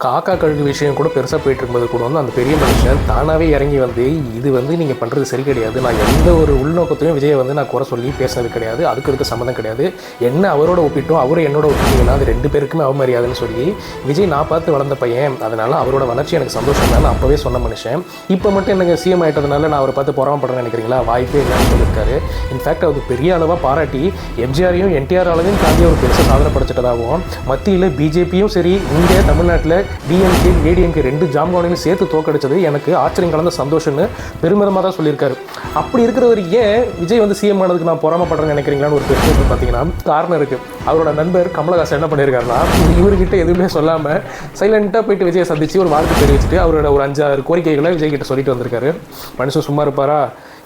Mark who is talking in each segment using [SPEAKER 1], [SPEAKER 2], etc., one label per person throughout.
[SPEAKER 1] காக்கா கழுகு விஷயம் கூட பெருசாக போயிட்டு இருக்கும்போது கூட வந்து அந்த பெரிய மனுஷன் தானாகவே இறங்கி வந்து இது வந்து நீங்கள் பண்ணுறது சரி கிடையாது, நான் எந்த ஒரு உள்நோக்கத்தையும் விஜயை வந்து நான் குறை சொல்லி பேசுனது கிடையாது, அதுக்கு சம்மந்தம் கிடையாது, என்ன அவரோட ஒப்பிட்டோம் அவரும் என்னோட ஒப்பிட்டீங்கன்னா அது 2 பேருக்குமே அவமரியாதைன்னு சொல்லி விஜய் நான் பார்த்து வளர்ந்த பையன், அதனால் அவரோட வளர்ச்சி எனக்கு சந்தோஷம் தான் அப்போவே சொன்ன மனுஷன். இப்போ மட்டும் எனக்கு சிஎம் ஆகிட்டதுனால நான் அவரை பார்த்து பொறாமப்படுறேன்னு நினைக்கிறீங்களா? வாய்ப்பே இல்லைன்னு சொல்லியிருக்காரு. இன்ஃபேக்ட் அது பெரிய அளவாக பாராட்டி எம்ஜிஆரையும் என்டிஆர் அளவையும் தாண்டி ஒரு பெருசாக சாதனை படைச்சிட்டதாகவும் மத்தியில் பிஜேபியும் சரி இங்கே தமிழ்நாட்டில் டிஎம்கே ஏடிஎம்கே 2 ஜாம்கானையும் சேர்த்து தோக்கடிச்சது எனக்கு ஆச்சரியம் கலந்த சந்தோஷம்னு பெருமிதமாக தான் சொல்லியிருக்காரு. அப்படி இருக்கிறவர் ஏன் விஜய் வந்து சிஎம் ஆனதுக்கு நான் பொறாமப்படுறேன்னு நினைக்கிறீங்களான்னு ஒரு பிரச்சனை பார்த்தீங்கன்னா காரணம் இருக்குது. அவரோட நண்பர் கமலஹாசன் என்ன பண்ணியிருக்காருன்னா இவர்கிட்ட எதுவுமே சொல்லாமல் சைலண்ட்டாக போயிட்டு விஜயை சந்தித்து ஒரு வாழ்த்து தெரிவிச்சுட்டு அவரோட ஒரு 5-6 கோரிக்கைகளை விஜய் கிட்ட சொல்லிட்டு வந்திருக்காரு. மனுஷன் சும்மா இருப்பாரா?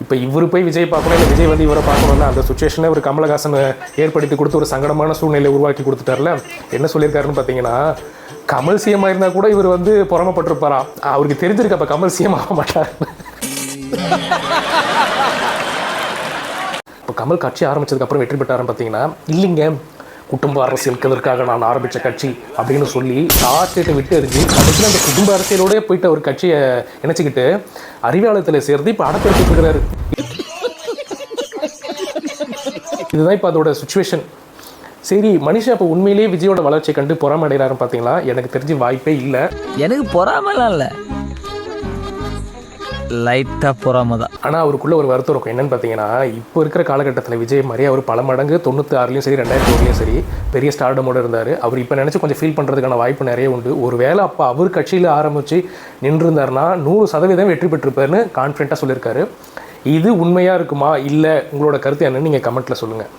[SPEAKER 1] இப்போ இவர் போய் விஜய் பார்க்கணும் இல்லை விஜய் வந்து இவரை பார்க்கணும்னா அந்த சுச்சுவேஷனை ஒரு கமலஹாசன் ஏற்படுத்தி கொடுத்து ஒரு சங்கடமான சூழ்நிலையை உருவாக்கி கொடுத்துட்டார்ல. என்ன சொல்லியிருக்காருன்னு பார்த்தீங்கன்னா, கமல் சிஎம் இருந்தால் கூட இவர் வந்து பொறாமப்பட்டிருப்பாராம், அவருக்கு தெரிஞ்சிருக்கு அப்போ கமல் சிஎம் ஆக மாட்டார். இப்போ கமல் கட்சி ஆரம்பித்ததுக்கப்புறம் வெற்றி பெற்றாருன்னு பார்த்தீங்கன்னா, இல்லைங்க குடும்ப அரசியலுக்கு நான் ஆரம்பித்த கட்சி அப்படின்னு சொல்லி டார்கெட்டை விட்டு எரிஞ்சு கடைசியில் அந்த குடும்ப அரசியலோடய போயிட்டு ஒரு கட்சியை இணைச்சிக்கிட்டு அறிவாலயத்தில் சேர்ந்து இப்போ அடக்கெடுத்துட்டு இருக்கிறாரு. இதுதான் இப்போ அதோட சுச்சுவேஷன். சரி, மனுஷன் அப்போ உண்மையிலேயே விஜயோட வளர்ச்சியை கண்டு பொறாம அடைகிறாருன்னு பார்த்தீங்களா? எனக்கு தெரிஞ்சு வாய்ப்பே இல்லை.
[SPEAKER 2] எனக்கு பொறாமலாம் இல்லை, லைட்டாக பொறாம தான்.
[SPEAKER 1] ஆனால் அவருக்குள்ள ஒரு வருத்தம் இருக்கும். என்னென்னு பார்த்தீங்கன்னா, இப்போ இருக்கிற காலகட்டத்தில் விஜய் மாதிரி அவர் பல மடங்கு 96லையும் சரி 2002லையும் சரி பெரிய ஸ்டார்டமோடு இருந்தார். அவர் இப்போ நினச்சி கொஞ்சம் ஃபீல் பண்ணுறதுக்கான வாய்ப்பு நிறைய உண்டு. ஒரு வேளை அப்போ அவர் கட்சியில் ஆரம்பித்து நின்றுருந்தாருன்னா 100% வெற்றி பெற்றிருப்பார்னு கான்ஃபிடென்ட்டாக சொல்லியிருக்காரு. இது உண்மையாக இருக்குமா இல்லை உங்களோட கருத்து என்னன்னு நீங்கள் கமெண்ட்டில் சொல்லுங்கள்.